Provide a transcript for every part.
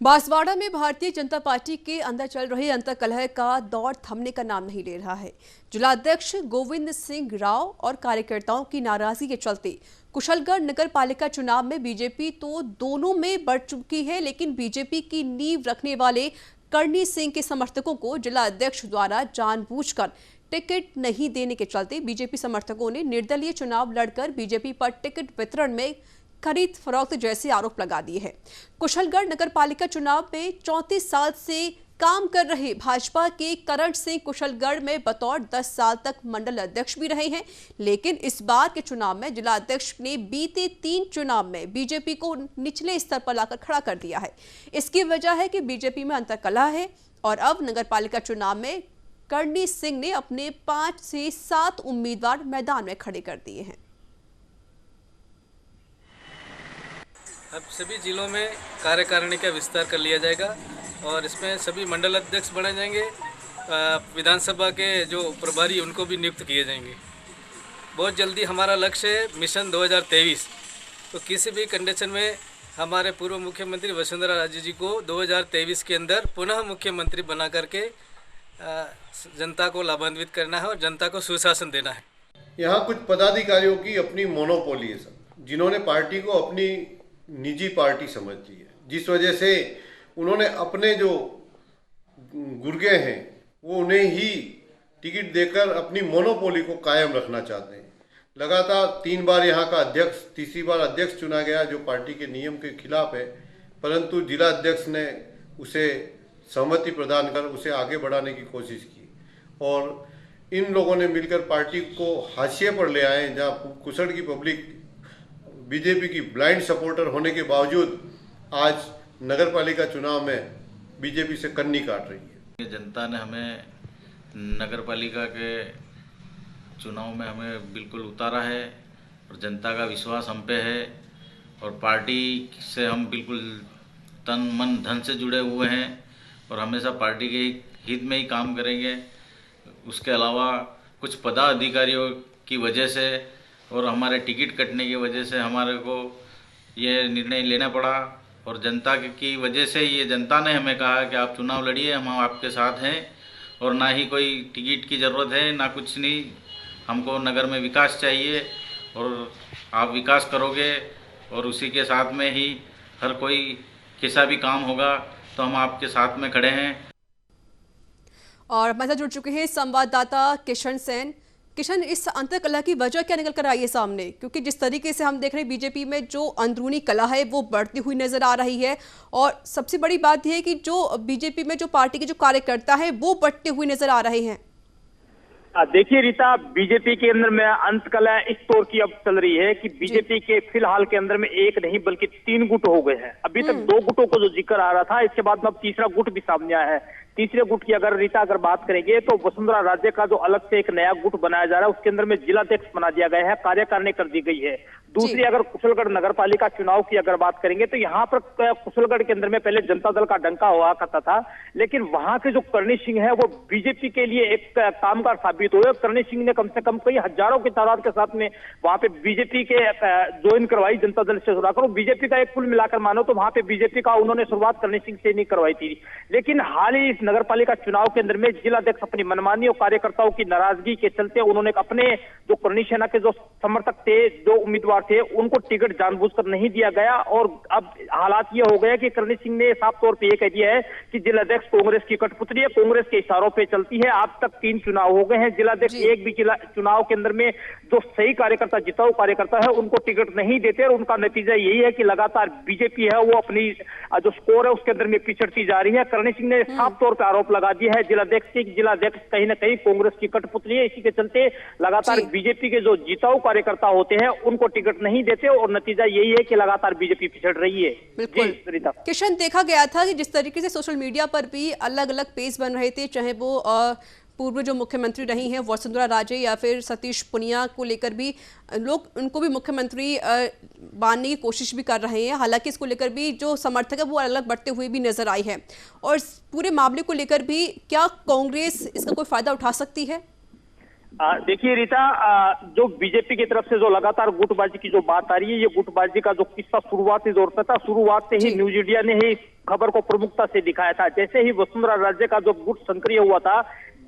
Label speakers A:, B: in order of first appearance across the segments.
A: बांसवाड़ा में भारतीय जनता पार्टी के अंदर चल रही अंतर्कलह का दौर थमने का नाम नहीं ले रहा है। जिलाध्यक्ष गोविंद सिंह राव और कार्यकर्ताओं की नाराजगी के चलते कुशलगढ़ नगर पालिका चुनाव में बीजेपी तो दोनों में बढ़ चुकी है, लेकिन बीजेपी की नींव रखने वाले करणी सिंह के समर्थकों को जिलाध्यक्ष द्वारा जानबूझकर टिकट नहीं देने के चलते बीजेपी समर्थकों ने निर्दलीय चुनाव लड़कर बीजेपी पर टिकट वितरण में खरीद फरोख्त जैसे आरोप लगा दिए हैं। कुशलगढ़ नगर पालिका चुनाव में 34 साल से काम कर रहे भाजपा के करण सिंह कुशलगढ़ में बतौर 10 साल तक मंडल अध्यक्ष भी रहे हैं, लेकिन इस बार के चुनाव में जिलाध्यक्ष ने बीते 3 चुनाव में बीजेपी को निचले स्तर पर लाकर खड़ा कर दिया है। इसकी वजह है कि बीजेपी में अंतर्कलह है और अब नगर पालिका चुनाव में करणी सिंह ने अपने 5 से 7 उम्मीदवार मैदान में खड़े कर दिए हैं।
B: अब सभी जिलों में कार्यकारिणी का विस्तार कर लिया जाएगा और इसमें सभी मंडल अध्यक्ष बनाए जाएंगे। विधानसभा के जो प्रभारी उनको भी नियुक्त किए जाएंगे। बहुत जल्दी हमारा लक्ष्य है मिशन 2023। तो किसी भी कंडीशन में हमारे पूर्व मुख्यमंत्री वसुंधरा राजे जी को 2023 के अंदर पुनः मुख्यमंत्री बना करके जनता को लाभान्वित करना है और जनता को सुशासन देना है।
C: यहाँ कुछ पदाधिकारियों की अपनी मोनोपोली है, जिन्होंने पार्टी को अपनी निजी पार्टी समझ ली है, जिस वजह से उन्होंने अपने जो गुर्गे हैं वो उन्हें ही टिकट देकर अपनी मोनोपोली को कायम रखना चाहते हैं। लगातार 3 बार यहाँ का अध्यक्ष, तीसरी बार अध्यक्ष चुना गया जो पार्टी के नियम के खिलाफ है, परंतु जिला अध्यक्ष ने उसे सहमति प्रदान कर उसे आगे बढ़ाने की कोशिश की और इन लोगों ने मिलकर पार्टी को हाशिए पर ले आए, जहाँ कुशल की पब्लिक बीजेपी की ब्लाइंड सपोर्टर होने के बावजूद आज नगर पालिका चुनाव में बीजेपी से कन्नी काट रही है।
D: जनता ने हमें नगर पालिका के चुनाव में हमें बिल्कुल उतारा है और जनता का विश्वास हम पे है और पार्टी से हम बिल्कुल तन मन धन से जुड़े हुए हैं और हमेशा पार्टी के हित में ही काम करेंगे। उसके अलावा कुछ पदाधिकारियों की वजह से और हमारे टिकट कटने की वजह से हमारे को ये निर्णय लेना पड़ा और जनता की वजह से ये जनता ने हमें कहा कि आप चुनाव लड़िए, हम आपके साथ हैं और ना ही कोई टिकट की ज़रूरत है ना कुछ नहीं। हमको नगर में विकास चाहिए और आप विकास करोगे और उसी के साथ में ही हर कोई कैसा भी काम होगा तो हम आपके साथ में खड़े हैं।
A: और हमारे साथ जुड़ चुके हैं संवाददाता किशन सेन। किशन, इस अंतर्कलह की वजह क्या निकल कर आई है सामने? क्योंकि जिस तरीके से हम देख रहे हैं बीजेपी में जो अंदरूनी कलह है वो बढ़ती हुई नजर आ रही है और सबसे बड़ी बात यह है कि जो बीजेपी में जो पार्टी के जो कार्यकर्ता है वो बढ़ते हुए नजर आ रहे हैं।
E: देखिए रीता, बीजेपी के अंदर में अंतकलह इस तौर की अब चल रही है कि बीजेपी के फिलहाल के अंदर में एक नहीं बल्कि 3 गुट हो गए हैं। अभी तक 2 गुटों को जो जिक्र आ रहा था, इसके बाद में अब तीसरा गुट भी सामने आया है। तीसरे गुट की अगर रीता बात करेंगे तो वसुंधरा राजे का जो अलग से एक नया गुट बनाया जा रहा है, उसके अंदर में जिलाध्यक्ष बना दिया गया है, कार्यकारिणी कर दी गई है। दूसरी अगर कुशलगढ़ नगर पालिका चुनाव की अगर बात करेंगे तो यहाँ पर कुशलगढ़ के अंदर में पहले जनता दल का डंका हुआ करता था, लेकिन वहां के जो करणी सिंह है वो बीजेपी के लिए एक कामगार साबित हुए। करणी सिंह ने कम से कम कई हजारों की तादाद के साथ में वहां पे बीजेपी के ज्वाइन करवाई जनता दल से शुरुआत। बीजेपी का एक कुल मिलाकर मानो तो वहां पे बीजेपी का उन्होंने शुरुआत करणी सिंह से नहीं करवाई थी, लेकिन हाल ही इस नगर पालिका चुनाव के अंदर में जिलाध्यक्ष अपनी मनमानी और कार्यकर्ताओं की नाराजगी के चलते उन्होंने अपने जो करणी सेना के जो समर्थक थे, जो उम्मीदवार थे, उनको टिकट जानबूझकर नहीं दिया गया और अब हालात ये हो गए कि करणी सिंह ने साफ तौर पे ये कह दिया है कि जिलाध्यक्ष कांग्रेस की कठपुतली है, कांग्रेस के इशारों पे चलती है। आज तक 3 चुनाव हो गए हैं, जिलाध्यक्ष एक भी चुनाव के अंदर में जो सही कार्यकर्ता, जिताऊ कार्यकर्ता है, उनको टिकट नहीं देते और उनका नतीजा यही है कि लगातार बीजेपी है वो अपनी जो स्कोर है उसके अंदर में पिछड़ती जा रही है। करणी सिंह ने साफ तौर पर आरोप लगा दिया है जिलाध्यक्ष कहीं ना कहीं कांग्रेस की कठपुतली है। इसी के चलते लगातार बीजेपी के जो जिताऊ कार्यकर्ता होते हैं उनको टिकट नहीं देते और नतीजा यही है कि लगातार बीजेपी पिछड़ रही है।
A: बिल्कुल किशन, देखा गया था कि जिस तरीके से सोशल मीडिया पर भी अलग अलग पेज बन रहे थे, चाहे वो पूर्व जो मुख्यमंत्री रही हैं वसुंधरा राजे या फिर सतीश पुनिया को लेकर भी लोग उनको भी मुख्यमंत्री बनने की कोशिश भी कर रहे हैं। हालांकि इसको लेकर भी जो समर्थक है वो अलग बढ़ते हुए भी नजर आई है और पूरे मामले को लेकर भी क्या कांग्रेस इसका कोई फायदा उठा सकती है?
E: देखिए रीता, जो बीजेपी की तरफ से जो लगातार गुटबाजी की जो बात आ रही है, ये गुटबाजी का जो किस्सा शुरुआती दौर पे था, शुरुआत से ही न्यूज इंडिया ने ही खबर को प्रमुखता से दिखाया था। जैसे ही वसुंधरा राजे का जो गुट सक्रिय हुआ था,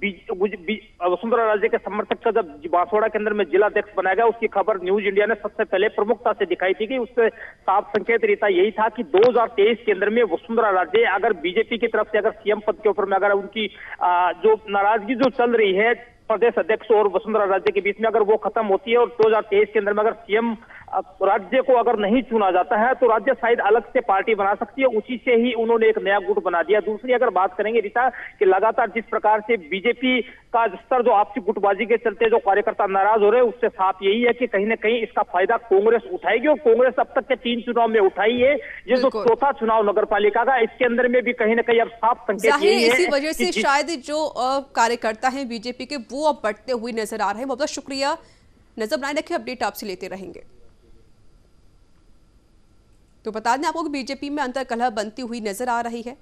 E: वसुंधरा राजे के समर्थक का जब बांसवाड़ा के अंदर में जिलाध्यक्ष बनाया गया, उसकी खबर न्यूज इंडिया ने सबसे पहले प्रमुखता से दिखाई थी कि उससे साफ संकेत रहता यही था कि 2023 के अंदर में वसुंधरा राजे अगर बीजेपी की तरफ से अगर सीएम पद के ऊपर में अगर उनकी जो नाराजगी जो चल रही है प्रदेश अध्यक्ष और वसुंधरा राजे के बीच में, अगर वो खत्म होती है और 2023 के अंदर में अगर सीएम राज्य को अगर नहीं चुना जाता है तो राज्य शायद अलग से पार्टी बना सकती है। उसी से ही उन्होंने एक नया गुट बना दिया। दूसरी अगर बात करेंगे रीता कि लगातार जिस प्रकार से बीजेपी का स्तर जो आपसी गुटबाजी के चलते जो कार्यकर्ता नाराज हो रहे हैं, उससे साफ यही है कि कहीं ना कहीं इसका फायदा कांग्रेस उठाएगी और कांग्रेस अब तक के 3 चुनाव में उठाई है। ये जो चौथा चुनाव नगर पालिका का, इसके अंदर में भी कहीं ना कहीं अब साफ संकेत यही है।
A: इसी वजह से शायद जो कार्यकर्ता हैं बीजेपी के वो अब बढ़ते हुए नजर आ रहे हैं। बहुत बहुत शुक्रिया, नजर बनाए रखें, अपडेट आपसे लेते रहेंगे। तो बता दें आपको कि बीजेपी में अंतर्कलह बनती हुई नजर आ रही है।